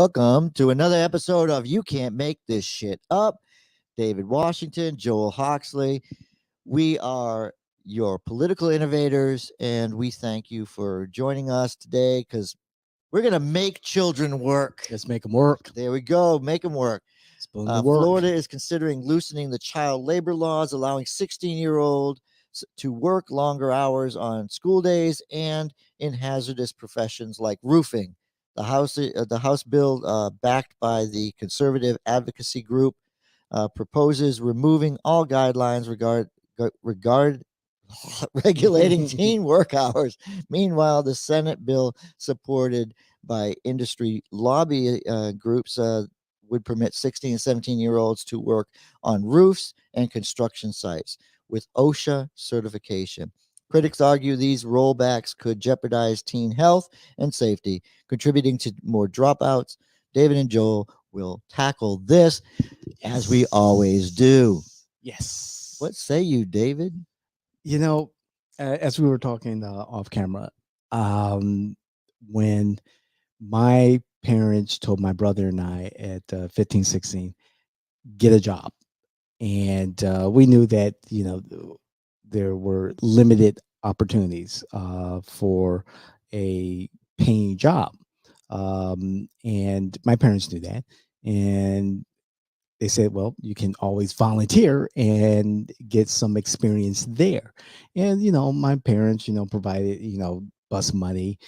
Welcome to another episode of You Can't Make This Shit Up. David Washington, Joel Hoxley. We are your political innovators, and we thank you for joining us today because we're going to make children work. Let's make them work. There we go. Make them work. Work. Florida is considering loosening the child labor laws, allowing 16-year-olds to work longer hours on school days and in hazardous professions like roofing. The House bill, backed by the conservative advocacy group, proposes removing all guidelines regulating teen work hours. Meanwhile, the Senate bill, supported by industry lobby groups, would permit 16 and 17-year-olds to work on roofs and construction sites with OSHA certification. Critics argue these rollbacks could jeopardize teen health and safety, contributing to more dropouts. David and Joel will tackle this as we always do. Yes. What say you, David? You know, as we were talking off camera, when my parents told my brother and I at 15, 16, get a job. And we knew that, there were limited opportunities for a paying job. And my parents knew that. And they said, well, you can always volunteer and get some experience there. And, my parents, provided, bus money.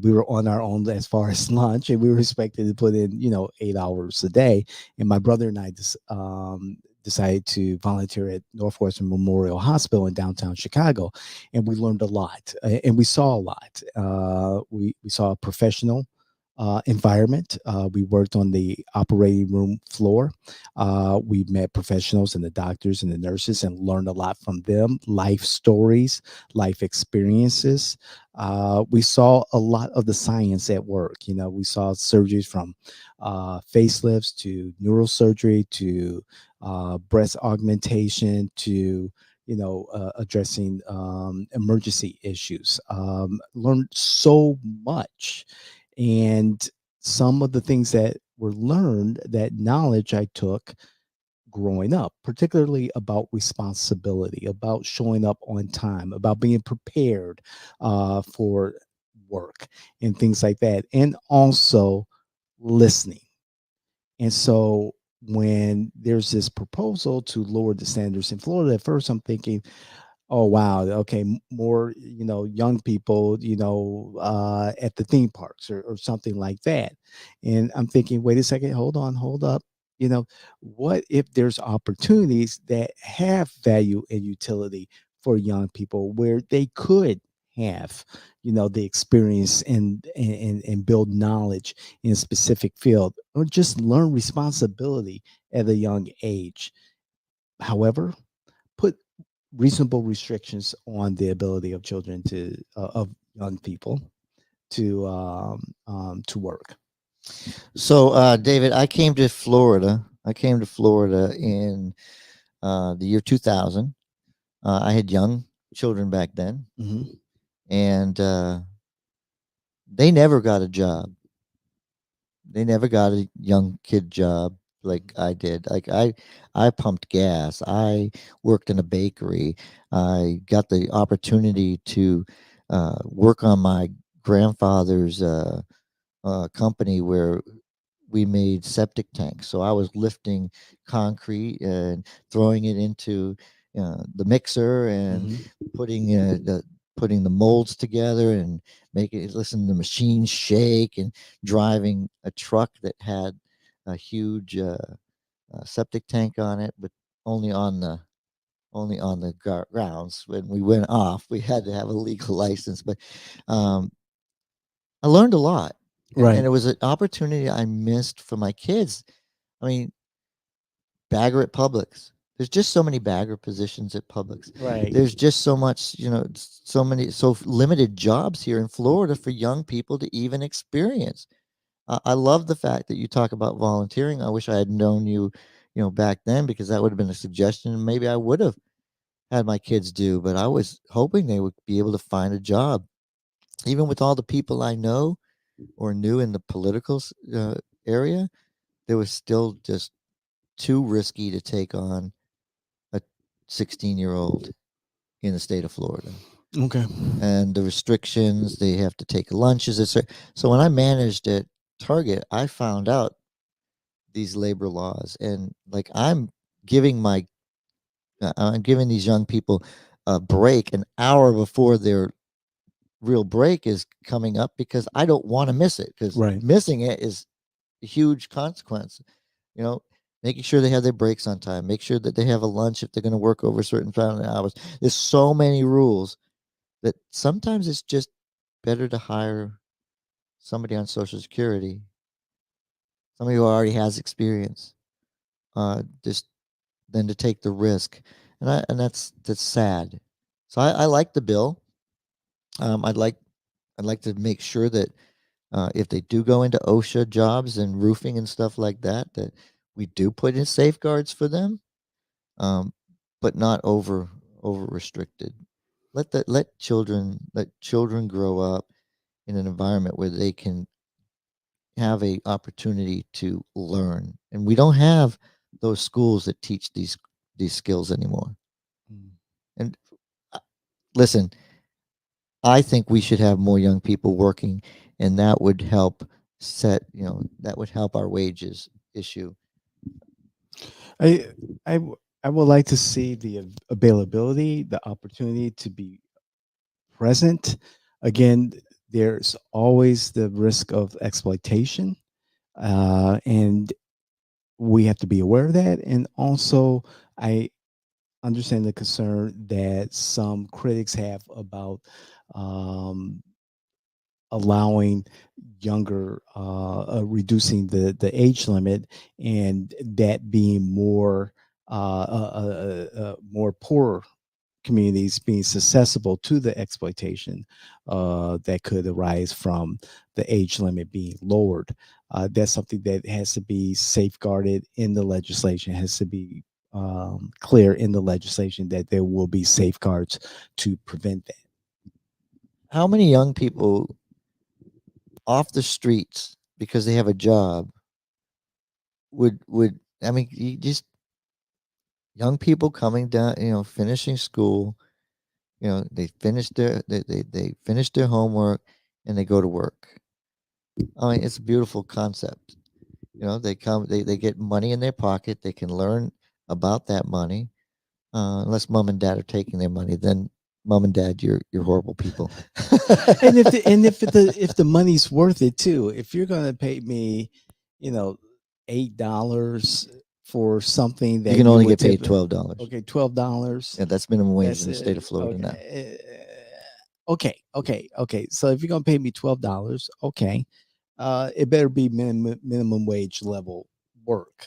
We were on our own as far as lunch, and we were expected to put in, 8 hours a day. And my brother and I decided to volunteer at Northwestern Memorial Hospital in downtown Chicago, and we learned a lot, and we saw a lot. We saw a professional environment. We worked on the operating room floor. We met professionals and the doctors and the nurses and learned a lot from them, life stories, life experiences. We saw a lot of the science at work. We saw surgeries from facelifts to neurosurgery to breast augmentation to addressing emergency issues. Learned so much. And some of the things that were learned, that knowledge I took growing up, particularly about responsibility, about showing up on time, about being prepared for work and things like that, and also listening. And so when there's this proposal to lower the standards in Florida, at first I'm thinking, oh, wow. Okay. More, young people, at the theme parks or something like that. And I'm thinking, wait a second, hold up. What if there's opportunities that have value and utility for young people where they could have, the experience and build knowledge in a specific field or just learn responsibility at a young age. However, put reasonable restrictions on the ability of children of young people to work. So, David, I came to Florida. In the year 2000. I had young children back then, and they never got a job. They never got a young kid job like I did. Like I pumped gas. I worked in a bakery. I got the opportunity to work on my grandfather's company where we made septic tanks. So I was lifting concrete and throwing it into the mixer and putting the molds together and listen to the machines shake, and driving a truck that had a huge septic tank on it, but only on the grounds. When we went off, we had to have a legal license. But I learned a lot. Right. And it was an opportunity I missed for my kids. I mean, bagger at Publix. There's just so many bagger positions at Publix. Right. There's just so much, so limited jobs here in Florida for young people to even experience. I love the fact that you talk about volunteering. I wish I had known you, back then, because that would have been a suggestion, and maybe I would have had my kids do. But I was hoping they would be able to find a job, even with all the people I know or knew in the political area, there was still just too risky to take on a 16-year-old in the state of Florida. Okay. And the restrictions, they have to take lunches. So when I managed at Target, I found out these labor laws, and like I'm giving these young people a break an hour before their real break is coming up because I don't want to miss it, because Right. missing it is a huge consequence. You know, making sure they have their breaks on time, make sure that they have a lunch if they're going to work over a certain amount of hours. There's so many rules that sometimes it's just better to hire somebody on Social Security, somebody who already has experience, just than to take the risk. And that's sad. So I like the bill. Um, I'd like I'd like to make sure that if they do go into OSHA jobs and roofing and stuff like that, that we do put in safeguards for them, um, but not over restricted. Let children grow up in an environment where they can have a opportunity to learn, and we don't have those schools that teach these skills anymore. Mm. And uh, listen, I think we should have more young people working, and that would help that would help our wages issue. I I would like to see the availability, the opportunity to be present. Again, there's always the risk of exploitation, and we have to be aware of that. And also, I understand the concern that some critics have about um, allowing younger, reducing the age limit, and that being more poor communities being susceptible to the exploitation that could arise from the age limit being lowered. That's something that has to be safeguarded in the legislation, has to be clear in the legislation that there will be safeguards to prevent that. How many young people off the streets because they have a job would I mean, you just young people coming down, finishing school, they finish their homework and they go to work. I mean, it's a beautiful concept. They get money in their pocket, they can learn about that money. Unless mom and dad are taking their money, then mom and dad, you're horrible people. And if the money's worth it too, if you're going to pay me, you know, $8 for something You that can you only would get paid tip, $12. okay, $12. Yeah, that's minimum wage That's in the state of Florida now. okay. So if you're gonna pay me $12, okay, it better be minimum wage level work.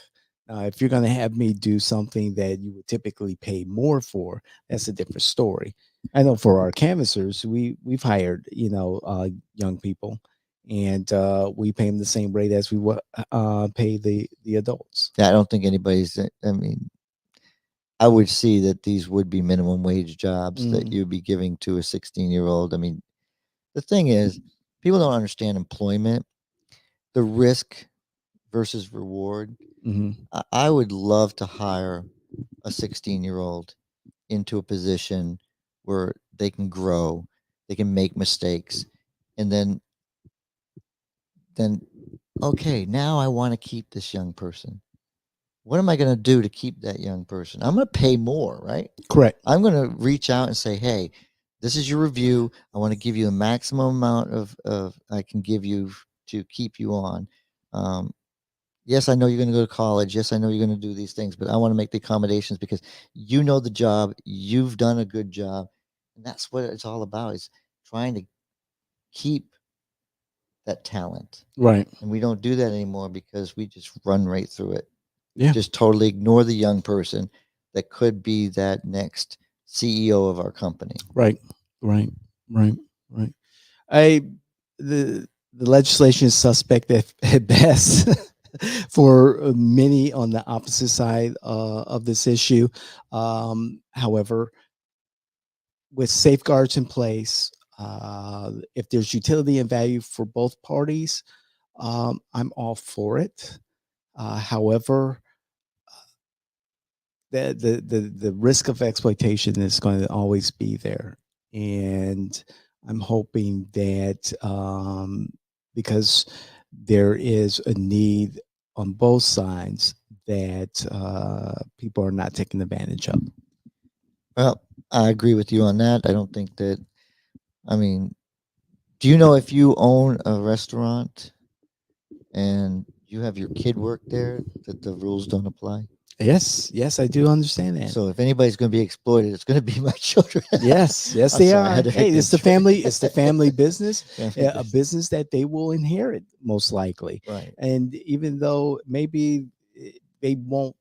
If you're gonna have me do something that you would typically pay more for, that's a different story. I know for our canvassers, we've hired young people, and we pay them the same rate as we would pay the adults. Yeah, I don't think anybody's. I mean, I would see that these would be minimum wage jobs that Mm, you'd be giving to a 16-year-old. I mean, the thing is, people don't understand employment, the risk versus reward. mhm. I would love to hire a 16-year-old into a position where they can grow, they can make mistakes, and then okay, now I want to keep this young person. What am I going to do to keep that young person? I'm going to pay more, right? Correct. I'm going to reach out and say, hey, this is your review. I want to give you the maximum amount of I can give you to keep you on. Um, yes, I know you're going to go to college. Yes, I know you're going to do these things, but I want to make the accommodations because you know the job. You've done a good job. And that's what it's all about, is trying to keep that talent. Right. And we don't do that anymore because we just run right through it. Yeah. Just totally ignore the young person that could be that next CEO of our company. Right. Right. Right. Right. I the legislation is suspect at best for many on the opposite side of this issue. However, with safeguards in place, if there's utility and value for both parties, I'm all for it. However, the risk of exploitation is going to always be there, and I'm hoping that because there is a need on both sides, that people are not taking advantage of. Well, I agree with you on that. I don't think that. I mean, do you know if you own a restaurant and you have your kid work there, that the rules don't apply? Yes, yes, I do understand that. So if anybody's going to be exploited, it's going to be my children. Yes, yes, I'm they sorry, I are. had to Hey, make that it's the joke. family. It's the family business, Family a business. business that they will inherit most likely. Right. And even though maybe they won't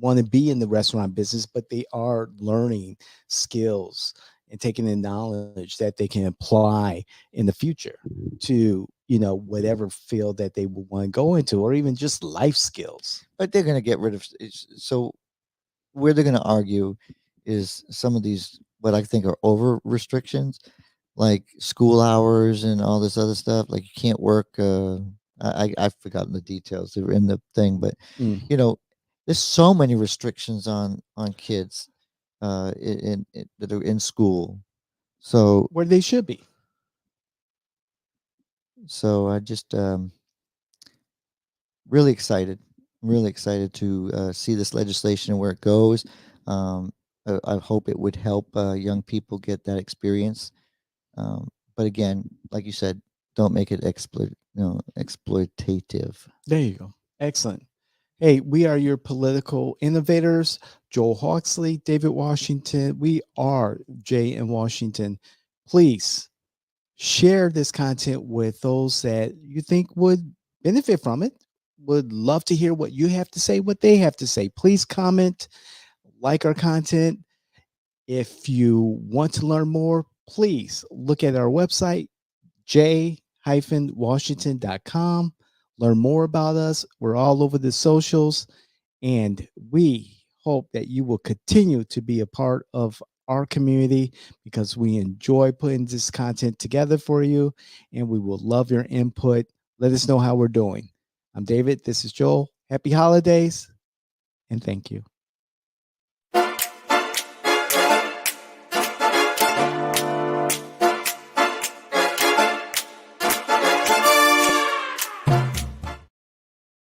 want to be in the restaurant business, but they are learning skills and taking the knowledge that they can apply in the future to, whatever field that they will want to go into, or even just life skills. But they're going to get rid of. So where they're going to argue is some of these what I think are over restrictions, like school hours and all this other stuff. Like you can't work. I've forgotten the details. They were in the thing, but Mm. there's so many restrictions on kids that are in school. So Where they should be. I just really excited. I'm really excited to see this legislation and where it goes. I hope it would help young people get that experience. But again, like you said, don't make it exploitative. There you go. Excellent. Hey, we are your political innovators, Joel Hawksley, David Washington. We are Jay and Washington. Please share this content with those that you think would benefit from it. Would love to hear what you have to say, what they have to say. Please comment, like our content. If you want to learn more, please look at our website, j-washington.com. Learn more about us. We're all over the socials, and we hope that you will continue to be a part of our community, because we enjoy putting this content together for you, and we will love your input. Let us know how we're doing. I'm David. This is Joel. Happy holidays, and thank you.